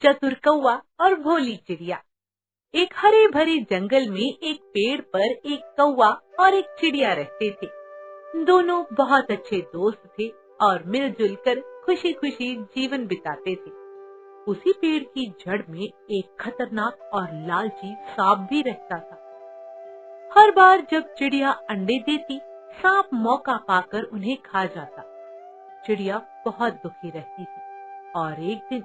चतुर कौवा और भोली चिड़िया। एक हरे भरे जंगल में एक पेड़ पर एक कौवा और एक चिड़िया रहते थे। दोनों बहुत अच्छे दोस्त थे और मिलजुल कर खुशी खुशी जीवन बिताते थे। उसी पेड़ की जड़ में एक खतरनाक और लालची सांप भी रहता था। हर बार जब चिड़िया अंडे देती, सांप मौका पाकर उन्हें खा जाता। चिड़िया बहुत दुखी रहती थी और एक दिन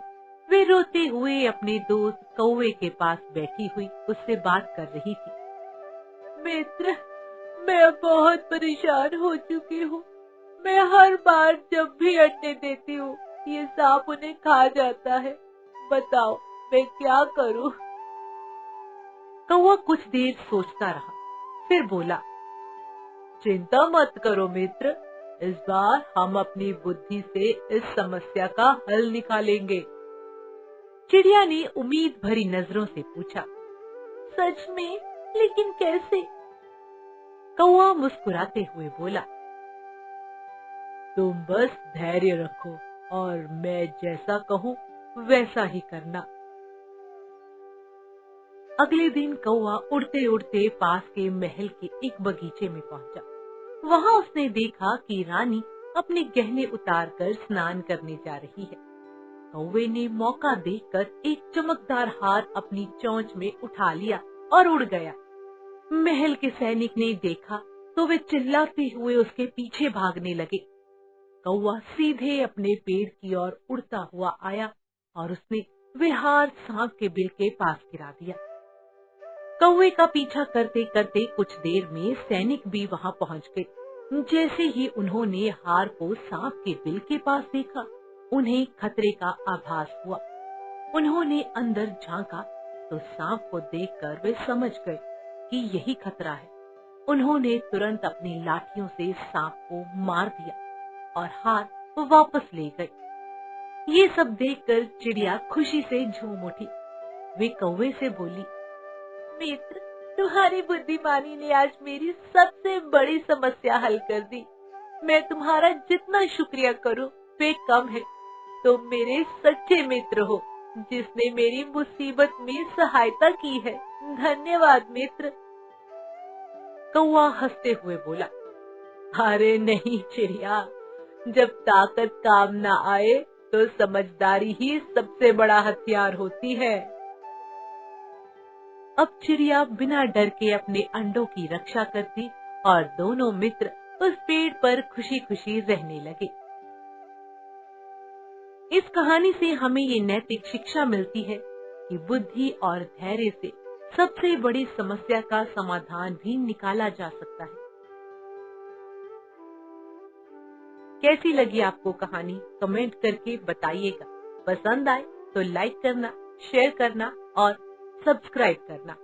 वे रोते हुए अपने दोस्त कौवे के पास बैठी हुई उससे बात कर रही थी। मित्र, मैं अब बहुत परेशान हो चुकी हूँ। मैं हर बार जब भी अंडे देती हूँ, ये सांप उन्हें खा जाता है। बताओ मैं क्या करूँ? कौवा कुछ देर सोचता रहा, फिर बोला, चिंता मत करो मित्र, इस बार हम अपनी बुद्धि से इस समस्या का हल निकालेंगे। चिड़िया ने उम्मीद भरी नजरों से पूछा, सच में? लेकिन कैसे? कौवा मुस्कुराते हुए बोला, तुम बस धैर्य रखो और मैं जैसा कहूँ वैसा ही करना। अगले दिन कौवा उड़ते उड़ते पास के महल के एक बगीचे में पहुंचा। वहां उसने देखा कि रानी अपने गहने उतारकर स्नान करने जा रही है। कौवे ने मौका देखकर एक चमकदार हार अपनी चोंच में उठा लिया और उड़ गया। महल के सैनिक ने देखा तो वे चिल्लाते हुए उसके पीछे भागने लगे। कौवा सीधे अपने पेड़ की ओर उड़ता हुआ आया और उसने वे हार सांप के बिल के पास गिरा दिया। कौवे का पीछा करते करते कुछ देर में सैनिक भी वहां पहुंच गए। जैसे ही उन्होंने हार को सांप के बिल के पास देखा, उन्हें खतरे का आभास हुआ। उन्होंने अंदर झांका तो सांप को देखकर वे समझ गए कि यही खतरा है। उन्होंने तुरंत अपनी लाठियों से सांप को मार दिया और हार वापस ले गए। ये सब देखकर चिड़िया खुशी से झूम उठी। वे कौवे से बोली, मित्र, तुम्हारी बुद्धिमानी ने आज मेरी सबसे बड़ी समस्या हल कर दी। मैं तुम्हारा जितना शुक्रिया करूं वे कम है। तुम मेरे सच्चे मित्र हो, जिसने मेरी मुसीबत में सहायता की है। धन्यवाद मित्र। कौवा हंसते हुए बोला, अरे नहीं चिड़िया, जब ताकत काम न आए तो समझदारी ही सबसे बड़ा हथियार होती है। अब चिड़िया बिना डर के अपने अंडों की रक्षा करती और दोनों मित्र उस पेड़ पर खुशी खुशी रहने लगे। इस कहानी से हमें ये नैतिक शिक्षा मिलती है कि बुद्धि और धैर्य से सबसे बड़ी समस्या का समाधान भी निकाला जा सकता है। कैसी लगी आपको कहानी? कमेंट करके बताइएगा। पसंद आए तो लाइक करना, शेयर करना और सब्सक्राइब करना।